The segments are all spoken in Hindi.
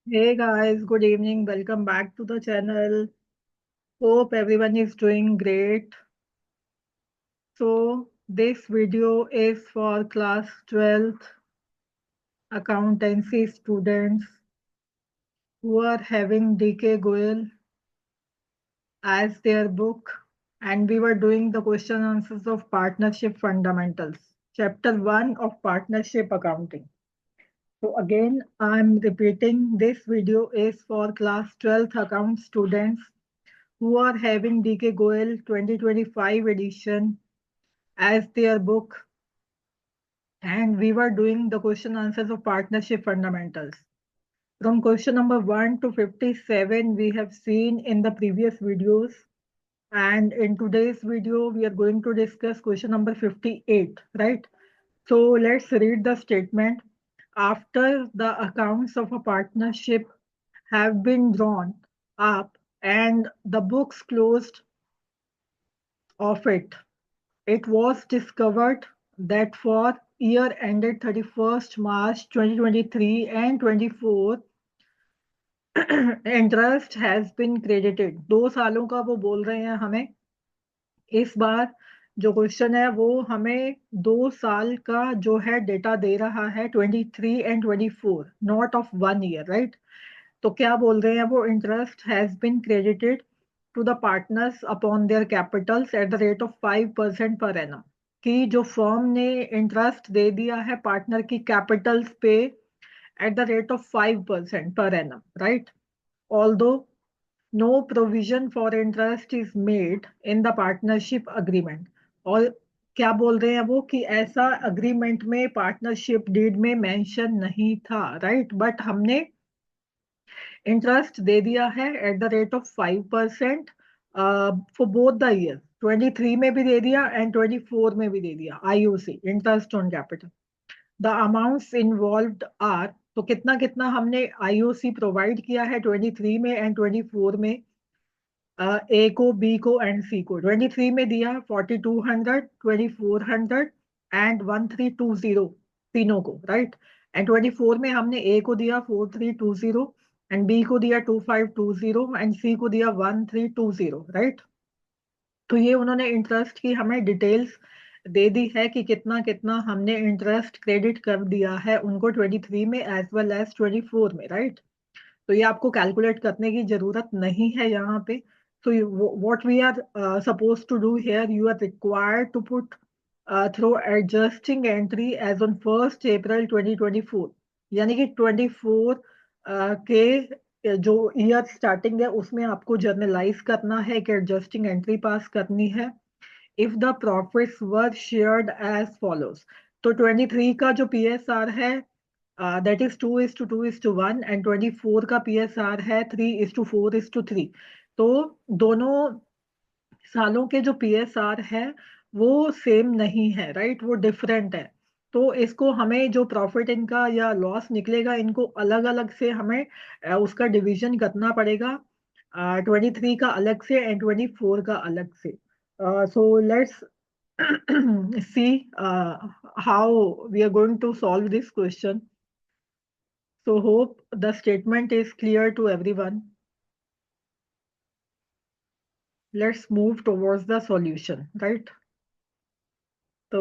Hey guys, good evening. Welcome back to the channel. Hope everyone is doing great. So, this video is for class 12th accountancy students who are having DK Goyal as their book, and we were doing the question answers of partnership fundamentals, chapter 1 of partnership accounting. So again, I'm repeating, this video is for class 12th account students who are having DK Goel 2025 edition as their book, and we were doing the question answers of partnership fundamentals. From question number 1 to 57, we have seen in the previous videos, and in today's video, we are going to discuss question number 58, right? So let's read the statement. After the accounts of a partnership have been drawn up and the books closed of it, it was discovered that for year ended 31st March 2023 and 24, interest has been credited. 2 सालों का वो बोल रहे हैं हमें। इस बार जो क्वेश्चन है वो हमें 2 साल का जो है डेटा दे रहा है 23 and 24, not of 1 year, right. तो क्या बोल रहे हैं वो, interest has been credited to the partners upon their capitals at the rate of 5% per annum, कि जो फर्म ने इंटरेस्ट दे दिया है पार्टनर की कैपिटल्स पे eight the rate of 5% per annum, right. Although no provision for interest is made in the partnership agreement. और क्या बोल रहे हैं वो कि ऐसा अग्रीमेंट में पार्टनरशिप डीड में मेंशन नहीं था, राइट। बट हमने इंटरेस्ट दे दिया है eight the rate of 5% for both the year. 23 में भी दे दिया एंड 24 में भी दे दिया, IOC, interest on capital. The amounts involved are, तो कितना कितना हमने आईओसी प्रोवाइड किया है 23 में एंड 24 में। ए को, बी को एंड सी को 23 में दिया 4200, 2400 एंड 1320, तीनों को, राइट। एंड 24 में हमने ए को दिया 4320 एंड बी को दिया 2520 एंड सी को दिया 1320, राइट। तो ये उन्होंने इंटरेस्ट की हमें डिटेल्स दे दी है कि कितना कितना हमने इंटरेस्ट क्रेडिट कर दिया है उनको 23 में एज वेल एज 24 में, राइट। तो ये आपको कैलकुलेट करने की जरूरत नहीं है यहाँ पे। So what we are supposed to do here, you are required to put through adjusting entry as on 1st April 2024, यानी कि 24 के जो ईयर स्टार्टिंग है उसमें आपको जर्नलाइज करना है, कि एडजस्टिंग एंट्री पास करनी है। If the profits were shared as follows, तो 23 का जो पीएसआर है दैट इज 2:2:1 एंड 24 का पीएसआर है 3:4:3। तो दोनों सालों के जो पीएसआर है वो सेम नहीं है, राइट, वो डिफरेंट है। तो इसको हमें जो प्रॉफिट इनका या लॉस निकलेगा इनको अलग अलग से हमें उसका डिवीजन करना पड़ेगा। 23 का अलग से एंड 24 का अलग से। So let's see how we are going to solve this question. So hope the statement is clear to everyone. Let's move towards the solution, right? तो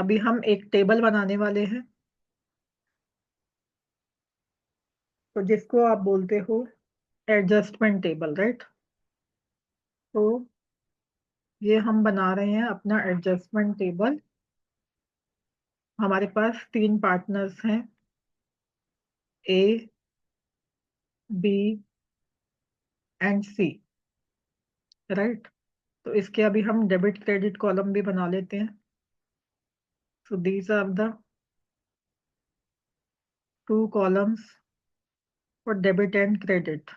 अभी हम एक टेबल बनाने वाले हैं, तो जिसको आप बोलते हो एडजस्टमेंट टेबल, राइट। तो ये हम बना रहे हैं अपना एडजस्टमेंट टेबल। हमारे पास 3 पार्टनर्स हैं, ए, बी एंड सी, राइट। तो इसके अभी हम डेबिट क्रेडिट कॉलम भी बना लेते हैं। So these are the 2 columns for debit and credit.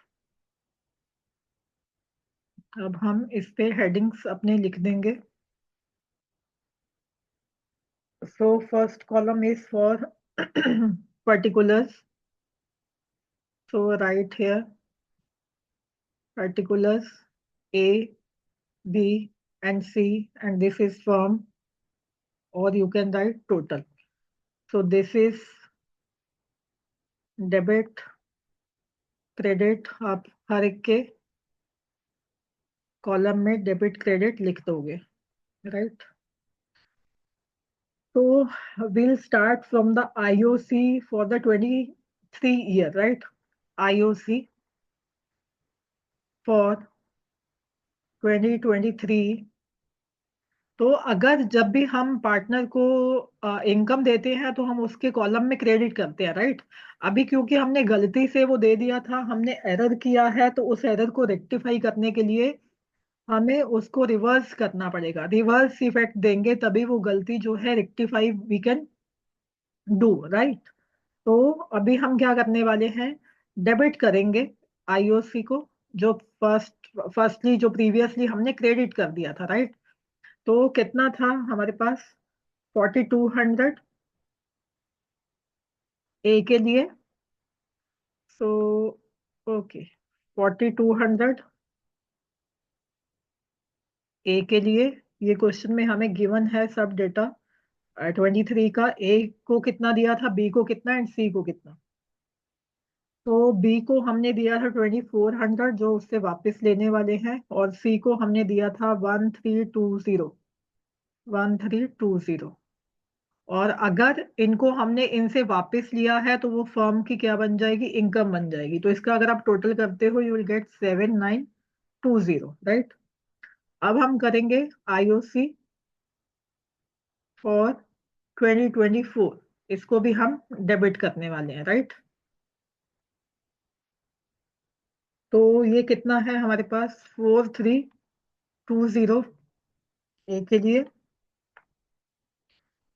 अब हम इस पे हेडिंग्स अपने लिख देंगे। So first column is for particulars. So write here particulars A, B, and C, and this is from, or you can write total. So this is debit credit आप हर एक के कॉलम में डेबिट क्रेडिट लिख दोगे, राइट। तो we'll start from the IOC for the 23 year, right? IOC for 2023। तो अगर जब भी हम पार्टनर को इनकम देते हैं तो हम उसके कॉलम में क्रेडिट करते हैं, राइट। अभी क्योंकि हमने गलती से वो दे दिया था, हमने एरर किया है, तो उस एरर को रेक्टिफाई करने के लिए हमें उसको रिवर्स करना पड़ेगा। रिवर्स इफेक्ट देंगे तभी वो गलती जो है rectify we can do, right. तो अभी हम क्या करने वाले हैं, डेबिट करेंगे आईओसी को, जो फर्स्टली जो प्रीवियसली हमने क्रेडिट कर दिया था, राइट। तो कितना था हमारे पास, 4200 ए के लिए। सो ओके, 4200 ए के लिए। ये क्वेश्चन में हमें गिवन है सब डेटा 23 का। ए को कितना दिया था, बी को कितना एंड सी को कितना। तो बी को हमने दिया था 2400 जो उससे वापस लेने वाले हैं, और सी को हमने दिया था 1320, 1320। और अगर इनको हमने इनसे वापस लिया है तो वो फर्म की क्या बन जाएगी, इनकम बन जाएगी। तो इसका अगर आप टोटल करते हो यू विल गेट 7920, राइट। अब हम करेंगे आईओसी फॉर 2024, इसको भी हम डेबिट करने वाले हैं, राइट। तो ये कितना है हमारे पास, 4320 ए के लिए,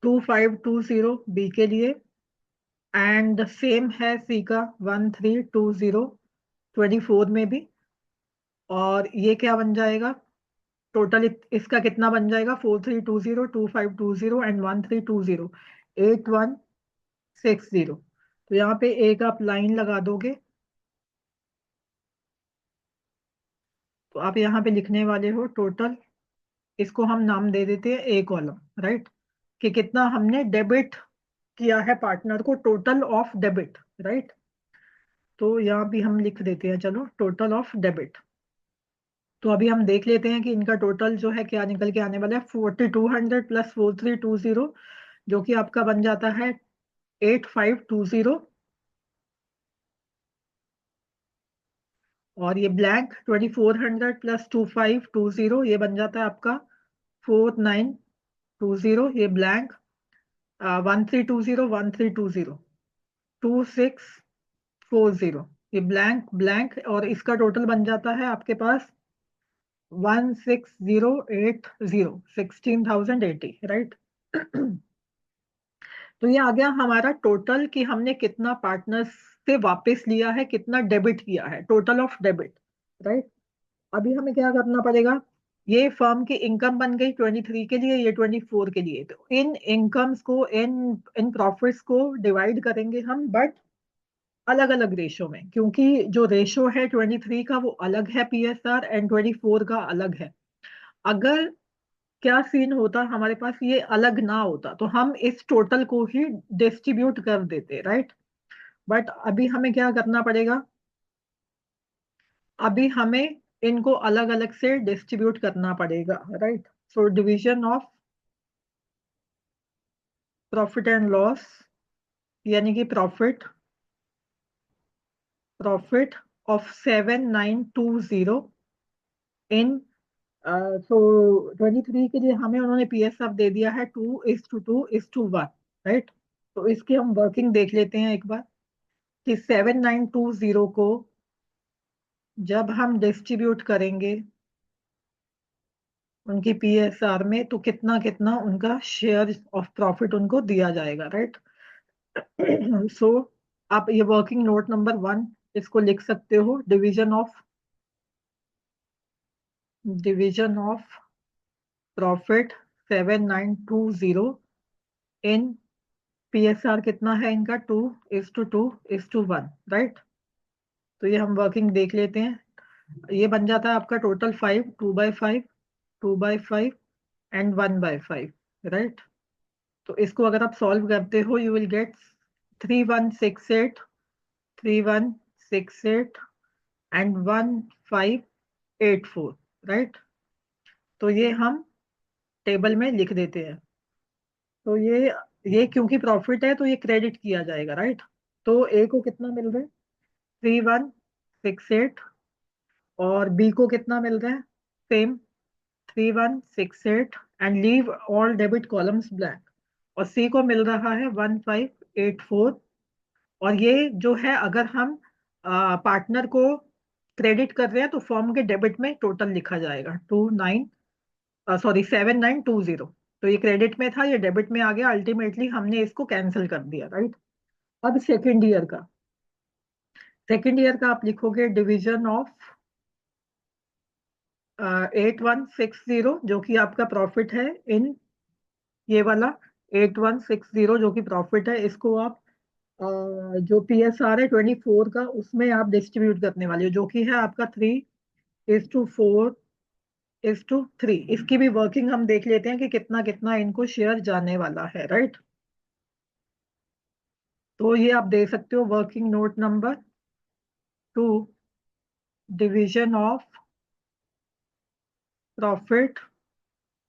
2520 बी के लिए, एंड सेम है सी का 1320 24 में भी। और ये क्या बन जाएगा, टोटल इसका कितना बन जाएगा, 4320, 2520 एंड 1320, 8160। तो यहाँ पे एक आप लाइन लगा दोगे, तो आप यहाँ पे लिखने वाले हो टोटल, इसको हम नाम दे देते हैं ए कॉलम, राइट। कि कितना हमने डेबिट किया है पार्टनर को, टोटल ऑफ डेबिट, राइट। तो यहाँ भी हम लिख देते हैं, चलो टोटल ऑफ डेबिट। तो अभी हम देख लेते हैं कि इनका टोटल जो है क्या निकल के आने वाला है, 4200 प्लस 4320, जो कि आपका बन जाता है 8520। और ये ब्लैंक 2400 प्लस 2520, ये बन जाता है आपका 4920। ये ब्लैंक 1320, 1320, 2640, ये ब्लैंक ब्लैंक, और इसका टोटल बन जाता है आपके पास 16080, 16080, राइट। तो ये आ गया हमारा टोटल कि हमने कितना पार्टनर्स से वापस लिया है, कितना डेबिट किया है, टोटल ऑफ डेबिट, राइट। अभी हमें क्या करना पड़ेगा, ये फर्म की इनकम बन गई 23 के लिए, ये 24 के लिए। तो इन इनकम्स को, इन इन प्रॉफिट्स को डिवाइड करेंगे हम, बट अलग अलग रेशो में, क्योंकि जो रेशो है 23 का वो अलग है पीएसआर, एंड 24 का अलग है। अगर क्या सीन होता, हमारे पास ये अलग ना होता, तो हम इस टोटल को ही डिस्ट्रीब्यूट कर देते, राइट। बट अभी हमें क्या करना पड़ेगा, अभी हमें इनको अलग अलग से डिस्ट्रीब्यूट करना पड़ेगा, right. So division of profit and loss, यानी कि प्रॉफिट प्रॉफिट ऑफ 7920 इन, सो 23 के लिए हमें उन्होंने पीएसएफ दे दिया है 2:2:1, राइट। तो इसकी हम वर्किंग देख लेते हैं एक बार, कि 7920 को जब हम डिस्ट्रीब्यूट करेंगे उनकी पीएसआर में, तो कितना कितना उनका शेयर ऑफ प्रॉफिट उनको दिया जाएगा, राइट। सो आप ये वर्किंग नोट नंबर 1 इसको लिख सकते हो, division of profit 7920 in PSR कितना है इनका, 2:2:1, राइट। तो ये हम वर्किंग देख लेते हैं। ये बन जाता है आपका टोटल 5, 2/5, 2/5 एंड 1/5, राइट। तो इसको अगर आप सॉल्व करते हो you will get 3168, 3168 and 1584, right. तो ये हम टेबल में लिख देते हैं। तो ये क्योंकि प्रॉफिट है तो ये क्रेडिट किया जाएगा, राइट। तो ए को कितना मिल रहा है? 3168। और बी को कितना मिल रहा है? Same 3168, and leave all debit columns blank. और सी को मिल रहा है 1584। और ये जो है, अगर हम पार्टनर को क्रेडिट कर रहे हैं तो फॉर्म के डेबिट में टोटल लिखा जाएगा 7920। तो ये क्रेडिट में था, ये डेबिट में आ गया, अल्टीमेटली हमने इसको कैंसिल कर दिया, राइट। अब सेकेंड ईयर का आप लिखोगे डिवीजन ऑफ 8160, जो कि आपका प्रॉफिट है इन ये वाला 8160 जो कि प्रॉफिट है, इसको आप जो PSR है 24 का, उसमें आप डिस्ट्रीब्यूट करने वाले हो, जो कि है आपका 3:4:3। इसकी भी वर्किंग हम देख लेते हैं कि कितना कितना इनको शेयर जाने वाला है, राइट। तो ये आप दे सकते हो working note number 2, division of profit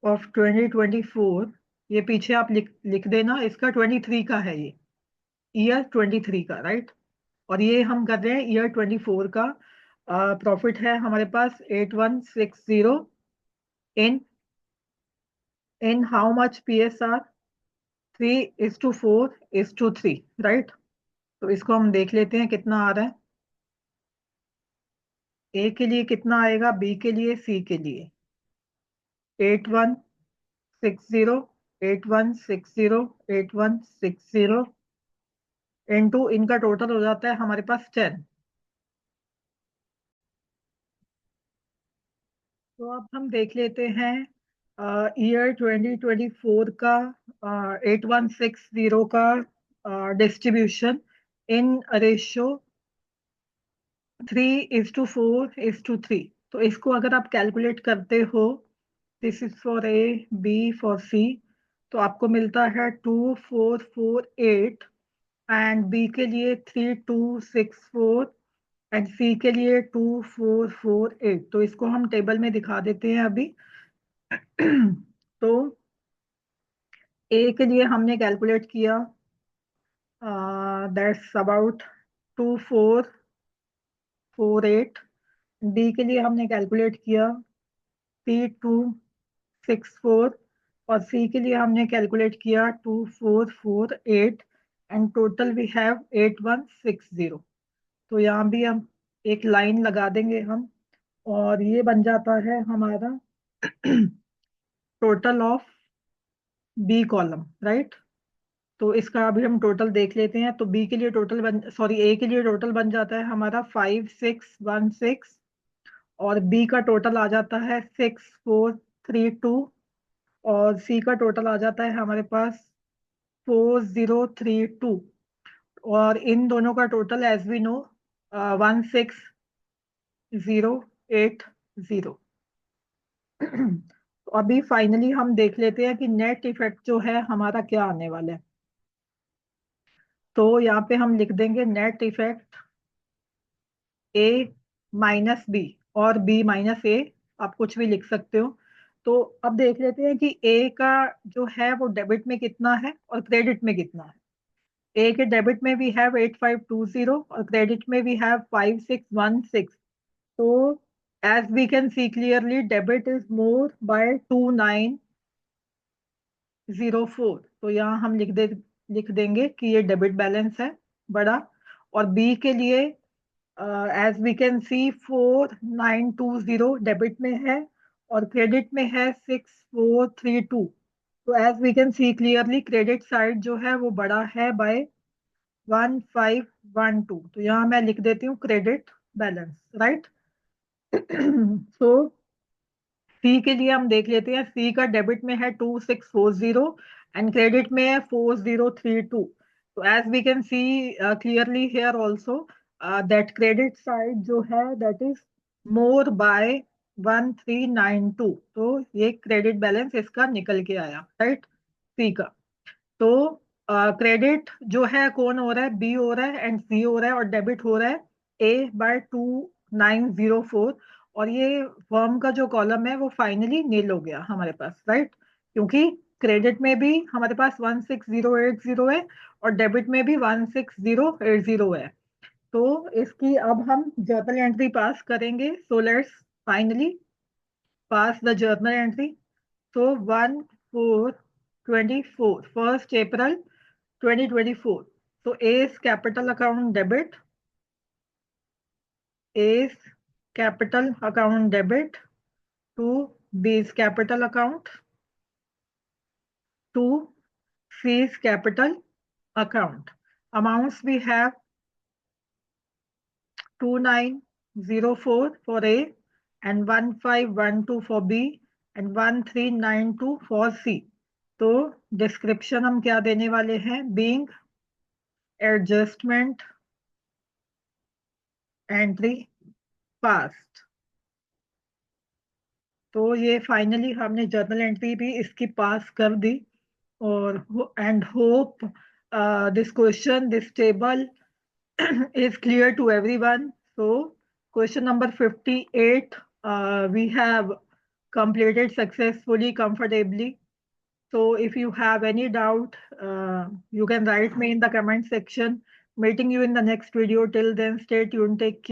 of 2024। ये पीछे आप लिख देना, इसका 23 का है, ये ईयर 23 का, राइट। और ये हम कर रहे हैं ईयर 24 का। प्रॉफिट है हमारे पास 8160 in in how much PSR? 3:4:3, right. तो इसको हम देख लेते हैं कितना आ रहा है। ए के लिए कितना आएगा, बी के लिए, सी के लिए? 8160, 8160 इनटू इनका टोटल हो जाता है हमारे पास 10। तो अब हम देख लेते हैं ईयर 2024 का 8160 का डिस्ट्रीब्यूशन इन रेशियो 3:4:3। तो इसको अगर आप कैलकुलेट करते हो, this is for A, B for C, तो आपको मिलता है 2448, एंड बी के लिए 3264, एंड सी के लिए 2448। तो इसको हम टेबल में दिखा देते हैं अभी। तो ए के लिए हमने कैलकुलेट किया, दैट्स अबाउट 2448। डी के लिए हमने कैलकुलेट किया 3264, और सी के लिए हमने कैलकुलेट किया 2448, एंड टोटल वी हैव 8160। तो यहाँ भी हम एक लाइन लगा देंगे हम, और ये बन जाता है हमारा total of B column, right. तो इसका अभी हम टोटल देख लेते हैं। तो बी के लिए टोटल ए के लिए टोटल बन जाता है हमारा 5616, और बी का टोटल आ जाता है 6432, और सी का टोटल आ जाता है हमारे पास 4032। और इन दोनों का टोटल एज वी नो 16,080। तो अभी फाइनली हम देख लेते हैं कि नेट इफेक्ट जो है हमारा क्या आने वाला है। तो यहाँ पे हम लिख देंगे नेट इफेक्ट ए माइनस बी, और बी माइनस ए, आप कुछ भी लिख सकते हो। तो अब देख लेते हैं कि ए का जो है वो डेबिट में कितना है और क्रेडिट में कितना है। ए के डेबिट में वी हैव 8520, और क्रेडिट में वी हैव 5616। तो as we can see clearly, debit is more by 2904। तो यहाँ हम लिख देंगे कि ये डेबिट बैलेंस है बड़ा। और बी के लिए as we can see 4920 debit में है, और क्रेडिट में है 6432। तो as we can see clearly, credit side जो है वो बड़ा है बाय 1512। तो यहाँ मैं लिख देती हूँ क्रेडिट बैलेंस, राइट। सो सी के लिए हम देख लेते हैं। सी का डेबिट में है 2640, एंड क्रेडिट में है 4032। तो as we can see clearly here also, that credit side जो है दैट इज मोर बाय 1392। तो ये क्रेडिट बैलेंस इसका निकल के आया, राइट, सी का। तो क्रेडिट जो है कौन हो रहा है? बी हो रहा है, एंड सी हो रहा है, और डेबिट हो रहा है ए बाय 904 और ये फर्म का जो कॉलम है वो फाइनली नील हो गया हमारे पास, राइट? क्योंकि क्रेडिट में भी हमारे पास 16080 है और डेबिट में भी 16080 है। तो इसकी अब हम जर्नल एंट्री पास करेंगे। So let's finally pass the journal entry. So 1/4/24, 1 April 2024. So A's capital account debit, A's capital account debit to B's capital account to C's capital account. Amounts we have 2904 for A and 1512 for B and 1392 for C. तो डिस्क्रिप्शन हम क्या देने वाले हैं? Being adjustment entry past. तो ये फाइनली हमने जर्नल एंट्री भी इसकी पास कर दी और and hope this question, this table is clear to everyone. So question number 58 we have completed successfully, comfortably. So if you have any doubt, you can write me in the comment section. Meeting you in the next video. Till then, stay tuned, take care.